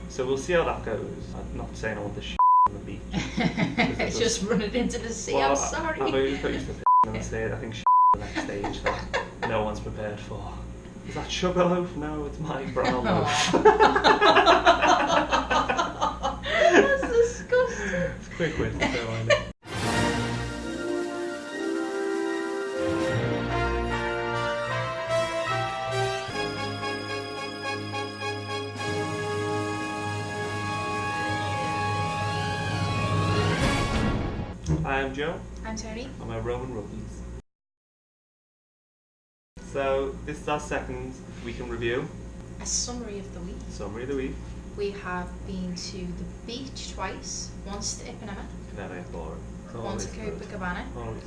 So we'll see how that goes. I'm not saying I want the shit on the beach. It's just running into the sea. Well, I'm sorry. I've always got used to on the stage. I think shit on the next stage that no one's prepared for. Is that sugar loaf? No, it's my brown loaf. That's disgusting. It's a quick win, so I know. I'm Joe. I'm Tony. I'm a Roman rookies. So this is our second week in review. A summary of the week. Summary of the week. We have been to the beach twice. Once to Ipanema. Once to Copacabana. Always.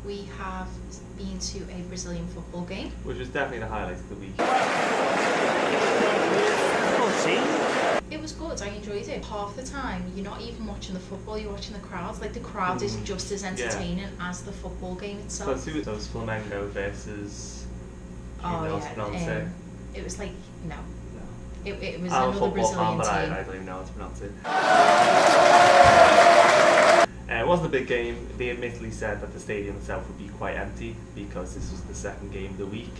We have been to a Brazilian football game. Which was definitely the highlight of the week. It was good, I enjoyed it. Half the time, you're not even watching the football, you're watching the crowds. Like, the crowd is just as entertaining as the football game itself. So it was Flamengo versus... It was like, no. It was I'm another Brazilian team. I don't even know how to pronounce it. It wasn't a big game. They admittedly said that the stadium itself would be quite empty because this was the second game of the week.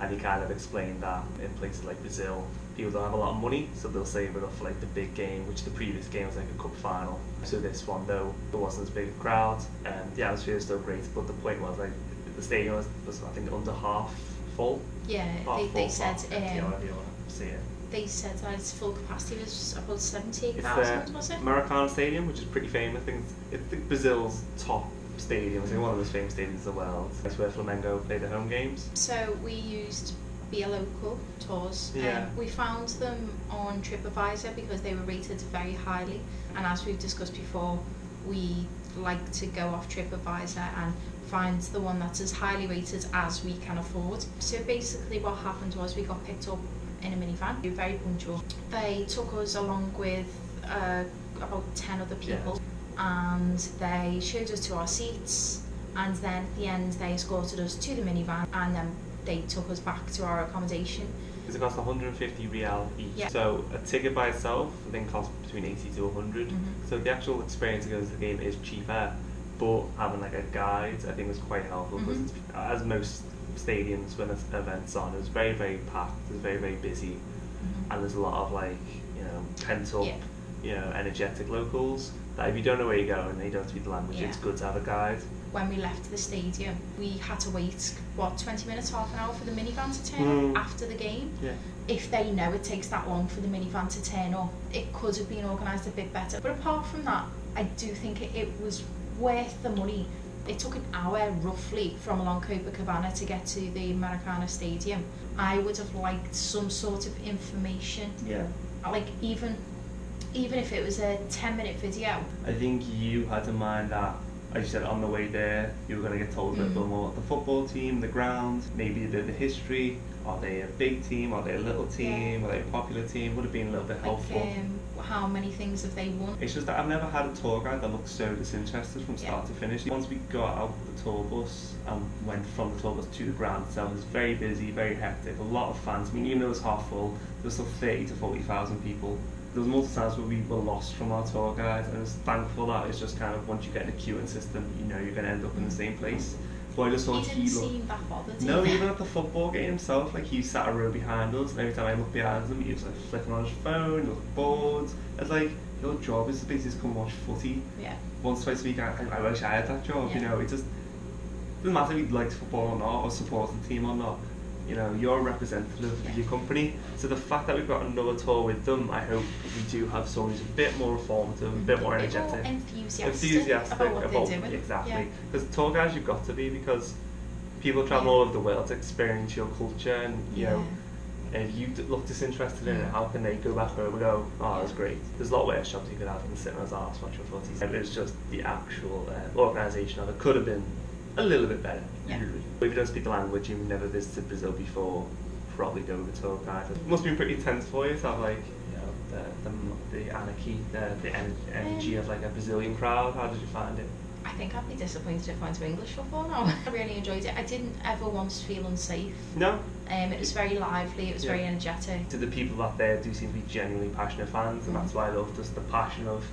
And he kind of explained that in places like Brazil, people don't have a lot of money, so they'll save it up for like the big game, which the previous game was like a cup final. So this one, though, there wasn't as big a crowd, and the atmosphere was still great. But the point was, like, the stadium was I think under half full. Yeah, they said they said that its full capacity was about 78,000, was it? Maracanã Stadium, which is pretty famous. I think it's Brazil's top stadium. I think one of the most famous stadiums in the world. That's where Flamengo play their home games. So we used Be a Local tours. Yeah. We found them on TripAdvisor because they were rated very highly. And as we've discussed before, we like to go off TripAdvisor and find the one that's as highly rated as we can afford. So basically what happened was we got picked up in a minivan. They were very punctual. They took us along with about 10 other people, and they showed us to our seats, and then at the end they escorted us to the minivan, and then they took us back to our accommodation. It cost 150 real each. Yeah. So a ticket by itself I think costs between 80 to 100. So the actual experience to go to the game is cheaper, but having like a guide I think was quite helpful because it's, as most stadiums when there's events on, it was very, very packed, it was very, very busy, and there's a lot of like, you know, pent up, you know, energetic locals that if you don't know where you're going and you don't speak the language, it's good to have a guide. When we left the stadium, we had to wait, 20 minutes, half an hour for the minivan to turn up after the game. If they know it takes that long for the minivan to turn up, it could have been organised a bit better. But apart from that, I do think it was worth the money. It took an hour roughly from along Copacabana to get to the Maracanã Stadium. I would have liked some sort of information. Like even if it was a 10-minute video. I think you had in mind that, as you said, on the way there, you were going to get told a bit more about the football team, the ground, maybe a bit of the history. Are they a big team? Are they a little team? Are they a popular team? Would have been a little bit helpful. How many things have they won? It's just that I've never had a tour guide that looked so disinterested from start to finish. Once we got out the tour bus and went from the tour bus to the ground itself, it was very busy, very hectic, a lot of fans. I mean, even though it was half full, there was still 30 to 40,000 people. There was multiple times where we were lost from our tour guide, and I was thankful that it's just kind of once you get in a queuing system, you know you're going to end up in the same place. But I just thought he didn't seem that bothered. No, even at the football game himself, like he sat a row behind us, and every time I looked behind him, he was like flicking on his phone, he looked bored. It's like, your job is to basically come watch footy once, twice a week. I wish I had that job, you know. It just doesn't matter if you liked football or not, or support the team or not. You know, you're a representative of your company. So the fact that we've got another tour with them, I hope we do have someone who's a bit more informative, a bit more energetic. Enthusiastic about what they're doing. Exactly. Because tour guides you've got to be, because people travel all over the world to experience your culture, and you know, if you look disinterested in it, how can they go back home and go, oh, that's great. There's a lot worse jobs you could have than sitting on his arse watching footy. It was just the actual organisation of it could have been a little bit better. If you don't speak the language, you've never visited Brazil before, probably go with a tour guide. It must be pretty tense for you to have like, you know, the anarchy, the energy of like a Brazilian crowd. How did you find it? I think I'd be disappointed if I went to English football now. I really enjoyed it. I didn't ever once feel unsafe. No? It was very lively, it was very energetic. To the people out there do seem to be genuinely passionate fans, and that's why I love just the passion of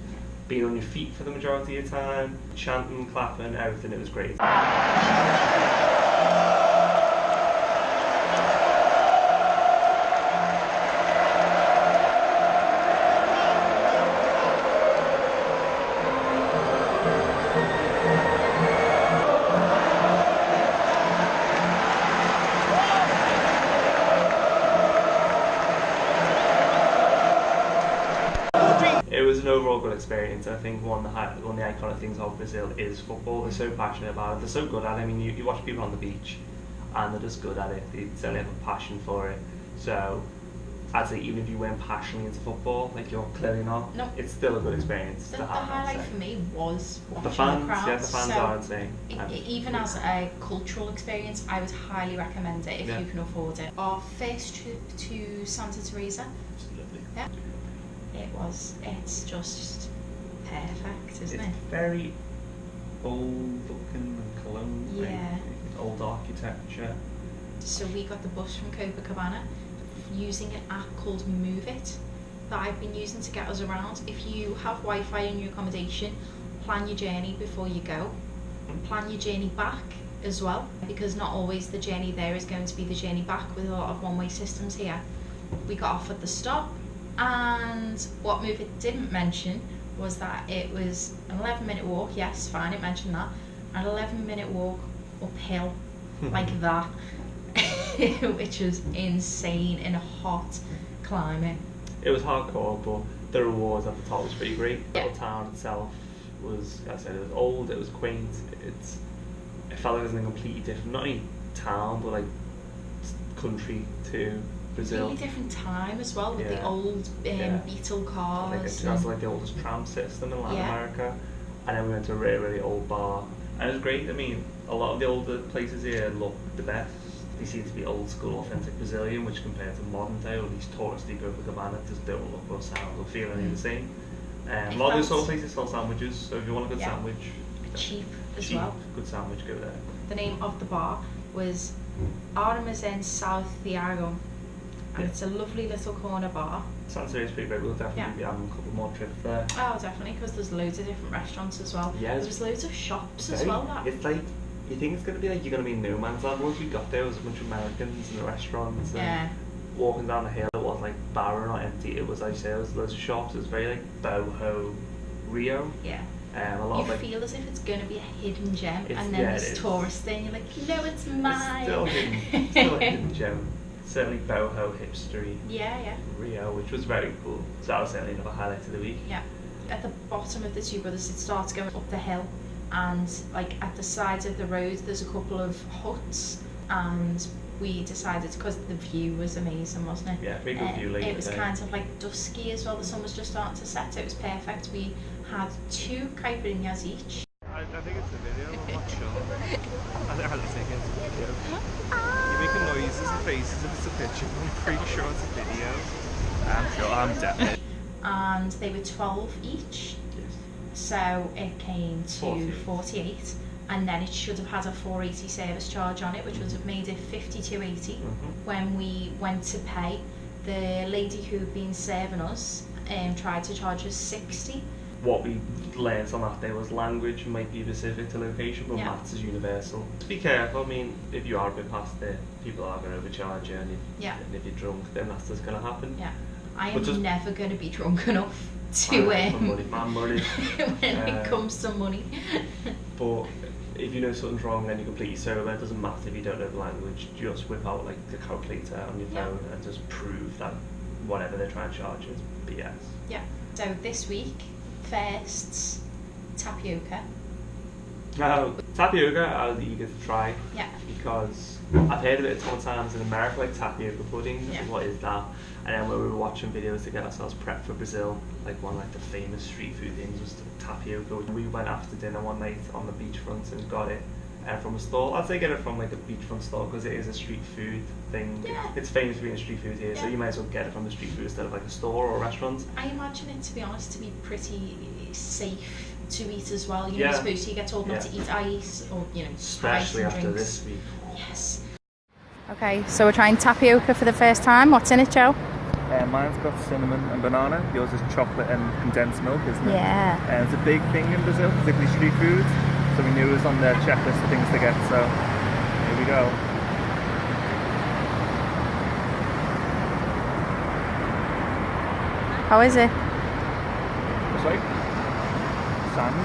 being on your feet for the majority of the time, chanting, clapping, everything. It was great. It was an overall good experience. I think one of the iconic things of Brazil is football. They're so passionate about it. They're so good at it. I mean, you watch people on the beach, and they're just good at it. They certainly have a passion for it. So I'd say even if you weren't passionately into football, like you're clearly not, no, it's still a good experience. The highlight for me was watching the fans. crowd. Yeah, the fans are insane. Even as a cultural experience, I would highly recommend it if you can afford it. Our first trip to Santa Teresa. Absolutely. Yeah. It's just perfect, isn't it? It's very old looking and colonial, Yeah. old architecture. So we got the bus from Copacabana using an app called Move It that I've been using to get us around. If you have Wi-Fi in your accommodation, plan your journey before you go. Plan your journey back as well, because not always the journey there is going to be the journey back with a lot of one-way systems here. We got off at the stop, and what Move It didn't mention was that it was an 11-minute walk. Yes, fine, it mentioned that. An 11-minute walk uphill like that, which was insane in a hot climate. It was hardcore, but the rewards at the top was pretty great. The little town itself was, as I said, it was old, it was quaint, it felt like it was in a completely different, not only town, but like country to Brazil. Really different time as well, with the old beetle cars. Like it has like the oldest tram system in Latin America, and then we went to a really, really old bar, and it was great. I mean, a lot of the older places here look the best. They seem to be old school, authentic Brazilian, which compared to modern day, or these touristy Copacabana, just don't look or sound or feel any the same. A lot of those sort of places sell sandwiches, so if you want a good sandwich, cheap as well. Good sandwich, go there. The name of the bar was Armazém Santiago, and it's a lovely little corner bar. Santa Teresa is pretty great. We'll definitely be having a couple more trips there. Oh, definitely, because there's loads of different restaurants as well. Yeah, there's loads of shops as well. It's like, you think it's going to be like you're going to be in no man's land. Once we got there, there was a bunch of Americans in the restaurants, and walking down the hill, it wasn't like barren or empty. It was, like I say, there was loads of shops. It was very like boho Rio. Yeah. A lot you of, like, feel as if it's going to be a hidden gem, and then there's tourists there, and you're like, no, it's mine. It's still hidden, still a hidden gem. Certainly boho hipstery. Yeah. Rio, which was very cool. So that was certainly another highlight of the week. Yeah. At the bottom of the Two Brothers, it starts going up the hill, and like at the sides of the road, there's a couple of huts, and we decided, because the view was amazing, wasn't it? Yeah, pretty good view later. It was kind of like dusky as well. The sun was just starting to set. It was perfect. We had 2 caipirinhas each. I think it's a video. I'm not sure. I think it's a video. You're making noises and faces if it's a picture. I'm pretty sure it's a video. I'm sure. I'm definitely. And they were 12 each. Yes. So it came to 48. And then it should have had a 480 service charge on it, which would have made it 52.80. When we went to pay, the lady who had been serving us tried to charge us 60. What we learned on that day was language might be specific to location, but maths is universal. Just be careful. I mean, if you are a bit past it, people are going to overcharge you, and if you're drunk, then that's just going to happen. Yeah, I am never going to be drunk enough to money. when it comes to money. But if you know something's wrong and you're completely sober, it doesn't matter if you don't know the language. Just whip out like the calculator on your phone and just prove that whatever they're trying to charge you is BS. Yeah. So this week, first tapioca. Tapioca I was eager to try. Yeah. Because I've heard of it a ton of times in America, like tapioca pudding. Yeah. What is that? And then when we were watching videos to get ourselves prepped for Brazil, like one of like the famous street food things was tapioca. We went after dinner one night on the beachfront and got it from a stall. I'd say get it from like a beachfront stall because it is a street food thing. Yeah. It's famous for being a street food here, so you might as well get it from the street food instead of like a store or a restaurant. I imagine it, to be honest, to be pretty safe to eat as well. You're supposed to get told not to eat ice or, especially ice and after drinks. this week. Yes. Okay, so we're trying tapioca for the first time. What's in it, Joe? Mine's got cinnamon and banana. Yours is chocolate and condensed milk, isn't it? Yeah. It's a big thing in Brazil, particularly street foods. So we knew it was on their checklist of things to get. So here we go. How is it? It's like sand.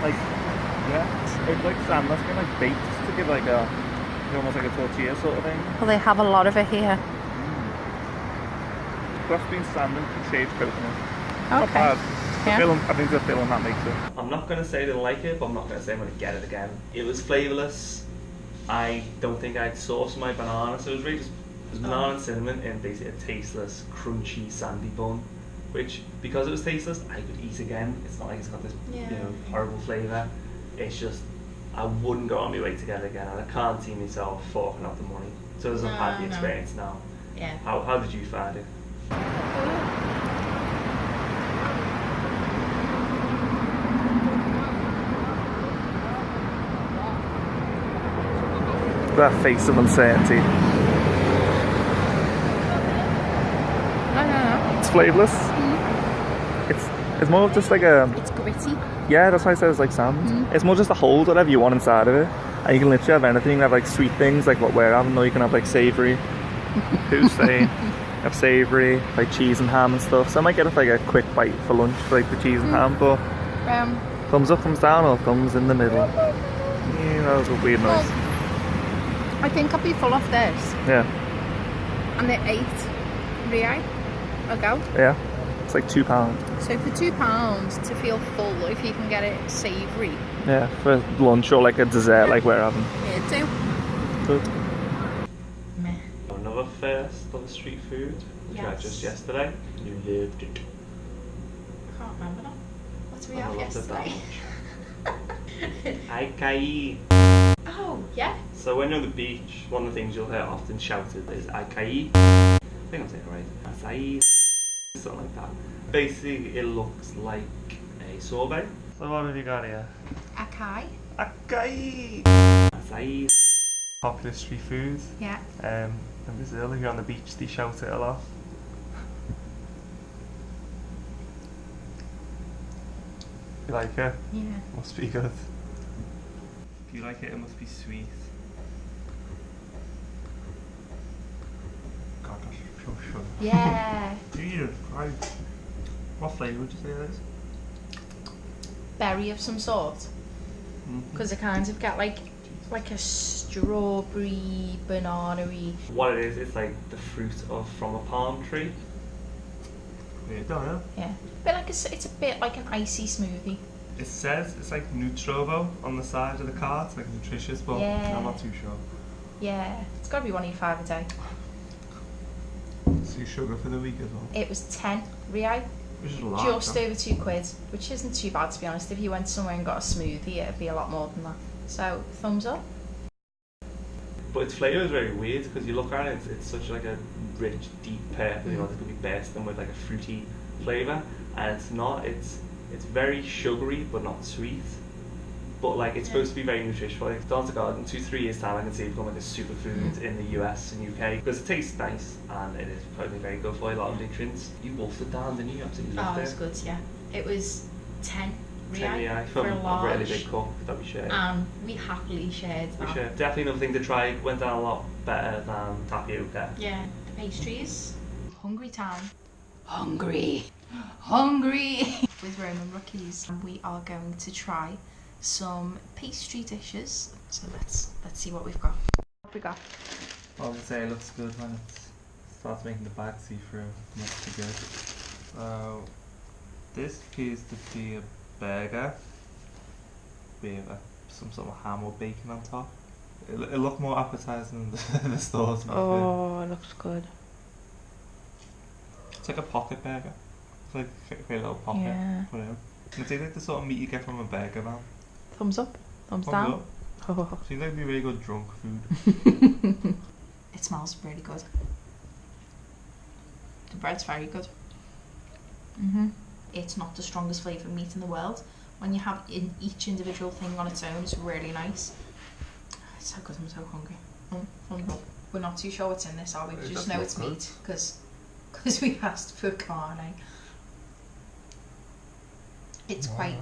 Like, yeah, it's like sand that's been like baked to give like a, almost like a tortilla sort of thing. Well, they have a lot of it here. Grass bean sand and shaved coconut. Not Okay. bad. Yeah. I think the feeling that makes it. I'm not going to say I didn't like it, but I'm not going to say I'm going to get it again. It was flavourless. I don't think I'd sauce my banana, so it was really just banana and cinnamon and basically a tasteless, crunchy, sandy bun, which, because it was tasteless, I could eat again. It's not like it's got this horrible flavour. It's just, I wouldn't go on my way to get it again, and I can't see myself forking out the money. So as I've had the experience now. Yeah. How did you find it? That face of uncertainty. No. It's flavourless. It's more of just like a. It's gritty. Yeah, that's why I said it's like sand. It's more just to hold whatever you want inside of it, and you can literally have anything. You can have like sweet things like what we're having, or you can have like savoury. Who's saying? Have savoury, like cheese and ham and stuff. So I might get like a quick bite for lunch for like the cheese and ham, but thumbs up, thumbs down, or thumbs in the middle. You know, it's a weird noise. I think I'll be full off this. Yeah. And they're £8 a go. Yeah. It's like £2. So for £2 to feel full, if you can get it savoury. Yeah, for lunch or like a dessert like we're having. Yeah, Good. Meh. Another first of street food, which I had just yesterday. You loved it. I can't remember now. What did we I have loved it that yesterday? Acai. Oh, yeah. So when you're on the beach, one of the things you'll hear often shouted is acai. I think I'm saying it right. Acai. Something like that. Basically, it looks like a sorbet. So what have you got here? Acai. Acai. Acai. Popular street food. Yeah. In Brazil, if you're on the beach, they shout it a lot. You like it? Yeah. Must be good. If you like it, it must be sweet. God, that's so sugar. Yeah. Jesus Christ. What flavour would you say that is? Berry of some sort. Because I kind of get like a strawberry, banana-y. What it is, it's like the fruit from a palm tree. Yeah, don't know. Yeah. It's a bit like an icy smoothie. It says it's like Nutrovo on the side of the cart, it's like nutritious, but I'm not too sure. Yeah. It's got to be 1 5 a day. So sugar for the week as well? It was 10 real. Which is a lot. Just over £2, which isn't too bad to be honest. If you went somewhere and got a smoothie, it'd be a lot more than that. So, thumbs up. But its flavour is very weird because you look at it, it's such like a rich, deep purple. You know, it could be bursting with like a fruity flavour, and it's not. It's very sugary but not sweet. But like it's supposed to be very nutritious. Like down to God, in 2-3 years time, I can see it become like a superfood in the US and UK because it tastes nice and it is probably very good for a lot of nutrients. You wolfed it down, didn't you? Absolutely loved It was good, yeah. It was 10 real for a large. A really big cup that we shared. And we happily shared that. We shared. Definitely another thing to try. Went down a lot better than tapioca. Yeah, the pastries. Hungry time. Hungry. With Roman rookies, and we are going to try some pastry dishes. So let's see what we've got. What we got? I would say it looks good when it starts making the bag see through. Must be good. So this appears to be a burger with some sort of ham or bacon on top. It looked more appetizing than the stores. Oh, it looks good. It's like a pocket burger. It's like a little pocket. Yeah. Whatever. It's like the sort of meat you get from a burger van. Thumbs up. Thumbs down. Oh. Seems like it'd be really good drunk food. It smells really good. The bread's very good. It's not the strongest flavoured meat in the world. When you have each individual thing on its own, it's really nice. It's so good, I'm so hungry. We're not too sure what's in this, are we? We It just does know look it's good. meat because we asked for carne. It's quite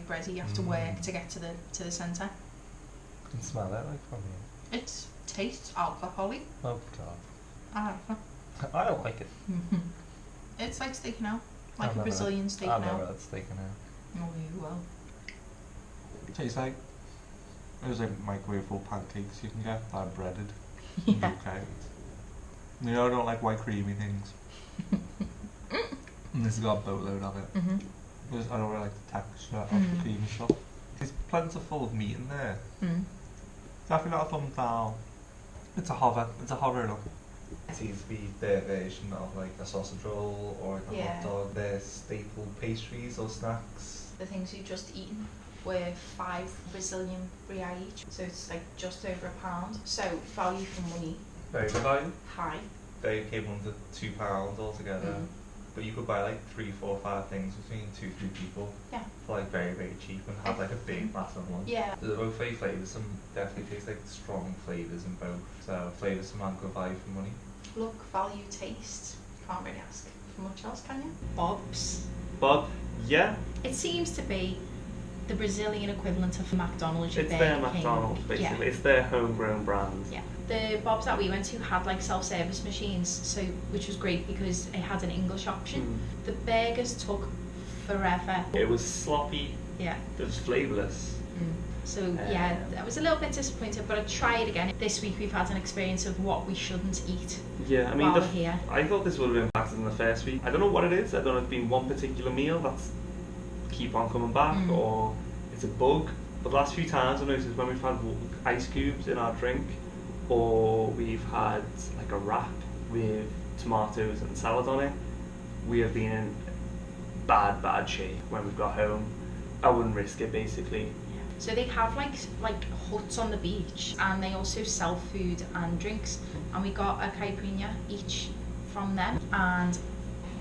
bready. You have to work to get to the centre. You can smell it like from here. It tastes alcoholic. Oh god. I don't I don't like it. know. It's like steak now, like I've a never Brazilian steak I've now. never had steak in here. Oh, you will. Tastes like those like microwavable pancakes you can get that are breaded. Yeah. Okay. You know I don't like white creamy things. And this has got a boatload of it. Mhm. Because I don't really like the texture of the creamy stuff. It's plentiful of meat in there. Mm. Definitely not a thumbs down. It's a hover. It's a hover look. It seems to be their version of like a sausage roll or like a Yeah. hot dog. Their staple pastries or snacks. The things you've just eaten were 5 Brazilian real each, so it's like just over £1. So value for money, Very good value. high. They came under £2 altogether. Mm. But you could buy like 3, 4, 5 things between 2-3 people Yeah. for like very, very cheap and have like a big massive lunch. Yeah. There's both flavours, some definitely taste like strong flavours in both. So flavours some and good value for money. Look, value, taste. Can't really ask for much else, can you? Bob's. Bob, yeah, It seems to be the Brazilian equivalent of McDonald's. Your it's their Burger King. McDonald's basically. Yeah. It's their homegrown brand. Yeah. The Bob's that we went to had like self-service machines, so which was great because it had an English option. The burgers took forever. It was sloppy, Yeah. it was flavourless. So yeah, I was a little bit disappointed, but I'd try it again. This week we've had an experience of what we shouldn't eat Yeah, I mean, while we're here. I thought this would have impacted in the first week. I don't know what it is. I don't know if it's been one particular meal that's keep on coming back or it's a bug. But the last few times I've noticed when we've had ice cubes in our drink or we've had like a wrap with tomatoes and salad on it, we have been in bad shape when we've got home. I wouldn't risk it basically. So they have like huts on the beach, and they also sell food and drinks. And we got a caipirinha each from them, and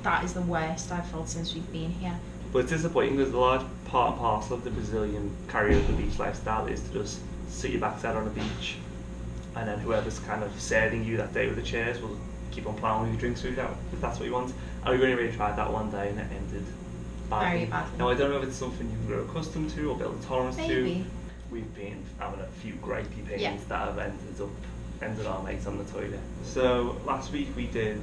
that is the worst I've felt since we've been here. But it's disappointing because a large part and parcel of the Brazilian karaoke beach lifestyle is to just sit your backside on the beach, and then whoever's kind of serving you that day with the chairs will keep on plowing with your drinks through that if that's what you want. And we only really tried that one day and it ended badly. Very badly. Now I don't know if it's something you can grow accustomed to or build a tolerance Maybe. to. We've been having a few gripey pains Yeah. that have ended our nights on the toilet. So last week we did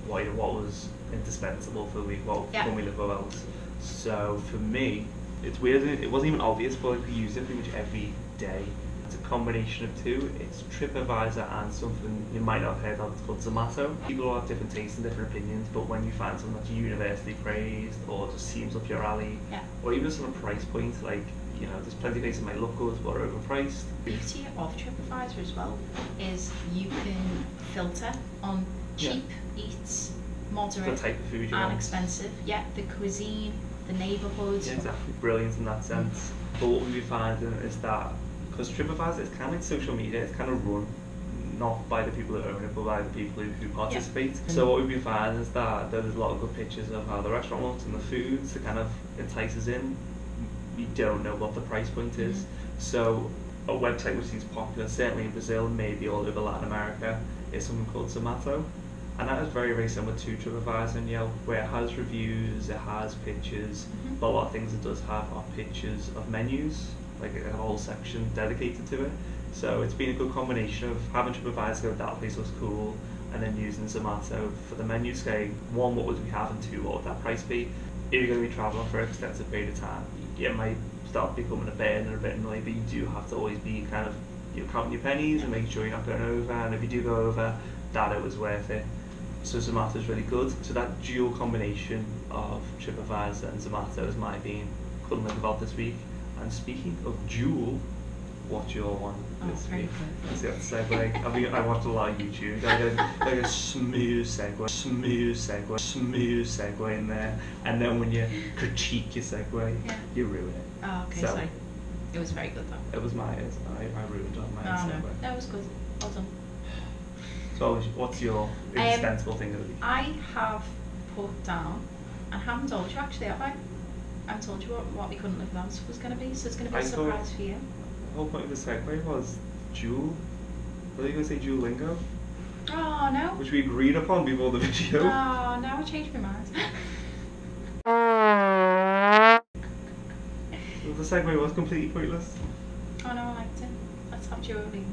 what was indispensable for the week when we live about. So for me, it's weird, it wasn't even obvious, but we use it pretty much every day. It's a combination of two. It's TripAdvisor and something you might not have heard of, it's called Zomato. People all have different tastes and different opinions, but when you find something that's universally praised or just seems up your alley, or even just on a price point, like, you know, there's plenty of places that might look good but are overpriced. The beauty of TripAdvisor as well is you can filter on cheap eats, moderate, The type of food you and want. expensive. Yeah, the cuisine, the neighbourhood. Yeah, exactly. Brilliant in that sense. But what we've been finding is that, because TripAdvisor is kind of like social media, it's kind of run not by the people that own it, but by the people who participate. So what we've been finding is that there's a lot of good pictures of how the restaurant looks and the foods that kind of entice us in. We don't know what the price point is. So a website which seems popular, certainly in Brazil, maybe all over Latin America, is something called Zomato. And that is very, very similar to TripAdvisor and Yelp, where it has reviews, it has pictures, but a lot of things it does have are pictures of menus, like a whole section dedicated to it. So it's been a good combination of having TripAdvisor go, that place looks cool, and then using Zomato for the menu saying, one, what would we have, and two, what would that price be? If you're going to be travelling for an extensive period of time, it might start becoming a burden and a bit annoying, but you do have to always be kind of, you're counting your pennies and making sure you're not going over, and if you do go over, that it was worth it. So Zomato is really good. So that dual combination of TripAdvisor and Zomato is my being. Couldn't live without this week. And speaking of dual, what's your one this week? See that segue? I watched a lot of YouTube. Like a smooth segue in there. And then when you critique your segue, you ruin it. Oh, okay, so it was very good though. It was I ruined on my own segue. No, it was good. Well done. So what's your indispensable thing of the week? I have put down, and I haven't told you actually, have I? I haven't told you what we couldn't live without was going to be, so it's going to be a surprise for you. The whole point of the segue was dual. Are you going to say Duolingo? Oh, no. Which we agreed upon before the video. Oh, now I changed my mind. So the segue was completely pointless. Oh, no, I liked it. Let's have Duolingo.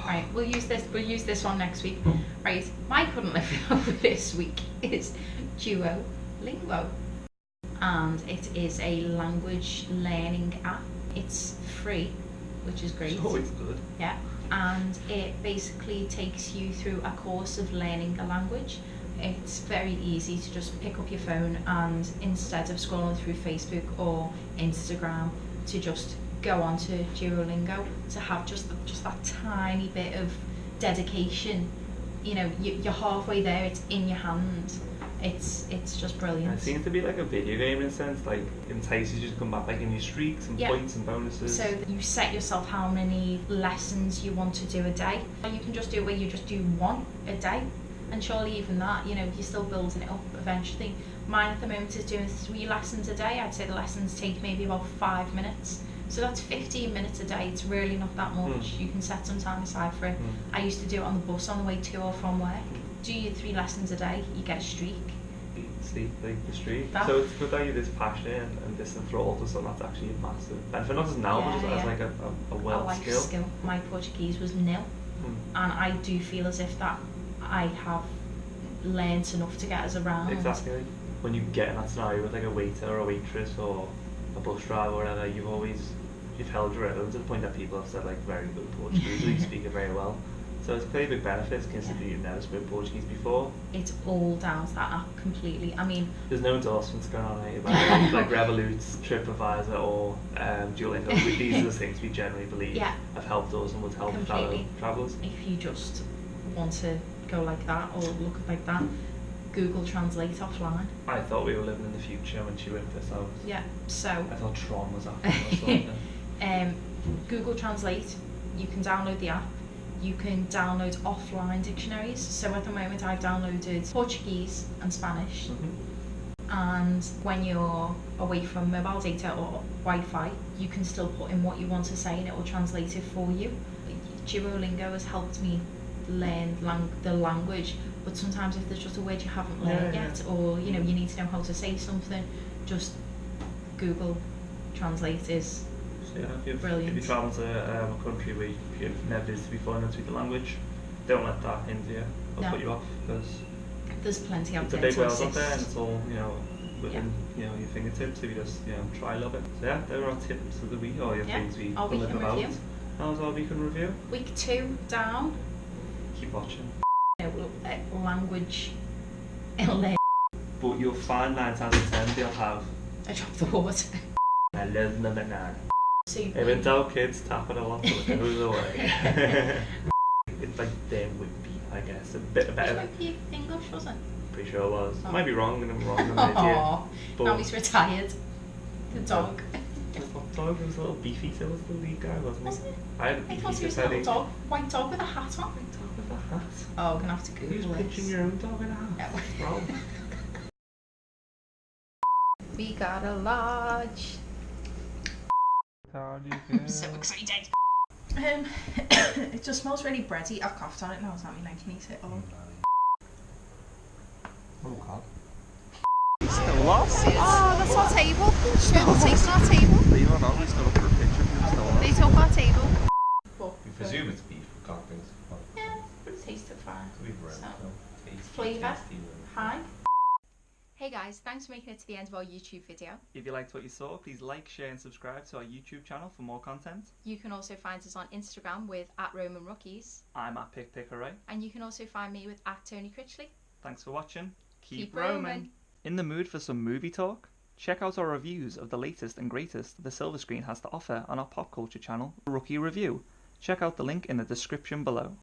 Right, we'll use this one next week. Right, my couldn't live without this week is Duolingo. And it is a language learning app. It's free, which is great. It's always good. Yeah, and it basically takes you through a course of learning a language. It's very easy to just pick up your phone and instead of scrolling through Facebook or Instagram, to just go on to Duolingo, to have just that tiny bit of dedication. You know, you're halfway there, it's in your hand. It's just brilliant. It seems to be like a video game in a sense, like entices you to come back like in your streaks and points and bonuses. So you set yourself how many lessons you want to do a day. You can just do it where you just do one a day, and surely even that, you know, you're still building it up eventually. Mine at the moment is doing 3 lessons a day. I'd say the lessons take maybe about 5 minutes. So that's 15 minutes a day. It's really not that much. You can set some time aside for it. I used to do it on the bus on the way to or from work. Do your 3 lessons a day, you get a streak. Sleep like the streak. That. So it's good that you're this passionate and this enthralled with something that's actually a massive benefit, not just now, but just as like a world life skill. My Portuguese was nil, and I do feel as if that I have learnt enough to get us around. Exactly. When you get in that scenario with like a waiter or a waitress or a bus driver or whatever, you've held your own to the point that people have said like very good Portuguese, or you speak it very well. So it's pretty big benefits considering you've never spoken Portuguese before. It's all down to that app completely. I mean, there's no endorsements going on here, like Revolut, TripAdvisor or Duolingo. These are the things we generally believe have helped us and would help fellow travellers. If you just want to go like that or look like that, Google Translate offline. I thought we were living in the future when she wrote this out. Yeah, so I thought Tron was after Google Translate, you can download the app. You can download offline dictionaries. So at the moment I've downloaded Portuguese and Spanish. And when you're away from mobile data or Wi-Fi, you can still put in what you want to say and it will translate it for you. Duolingo has helped me learn the language, but sometimes if there's just a word you haven't learned yet, or you know you need to know how to say something, just Google Translate is brilliant. If you travel to a country where you've never visited before and don't speak the language, don't let that hinder you or put you off, because there's plenty out there. It's a big world out there, and it's all within your fingertips if you just try a little bit. So yeah, there are our tips of the week, or your things we can live about. How's our week in review? Week 2 down. Keep watching. Language. But you'll find 9 times out of 10 they'll have I dropped the water. I love the banana. So if it's our kids tap it a lot, so it goes away. It's like damn wimpy, I guess. A bit better. Was Wimpy English, wasn't it? Pretty sure it was. Oh. Might be wrong, and I'm wrong. Now he's retired. The dog. What dog? It was a little beefy, so it was the lead guy, wasn't it? I had a beefy, thought he was a little dog. White dog with a hat on. White dog with a hat? Oh, we're gonna have to Google this. You're pitching your own dog in a hat? No. Wrong. We got a lodge. I'm so excited. It just smells really bready. I've coughed on it now, does that mean I can eat it all? Oh god. Still lost? Oh, that's our table. They've taken our table. Believe it or not, we stood up for a picture. Still lost. They took our table. We presume it's beef cocktails. Yeah, but it tasted fine. So, flavour, high. Hey guys, thanks for making it to the end of our YouTube video. If you liked what you saw, please like, share and subscribe to our YouTube channel for more content. You can also find us on Instagram with @RoaminRookies. I'm at PickPickerRay. And you can also find me with @TonyCritchley. Thanks for watching. Keep roaming. In the mood for some movie talk? Check out our reviews of the latest and greatest the Silver Screen has to offer on our pop culture channel, Rookie Review. Check out the link in the description below.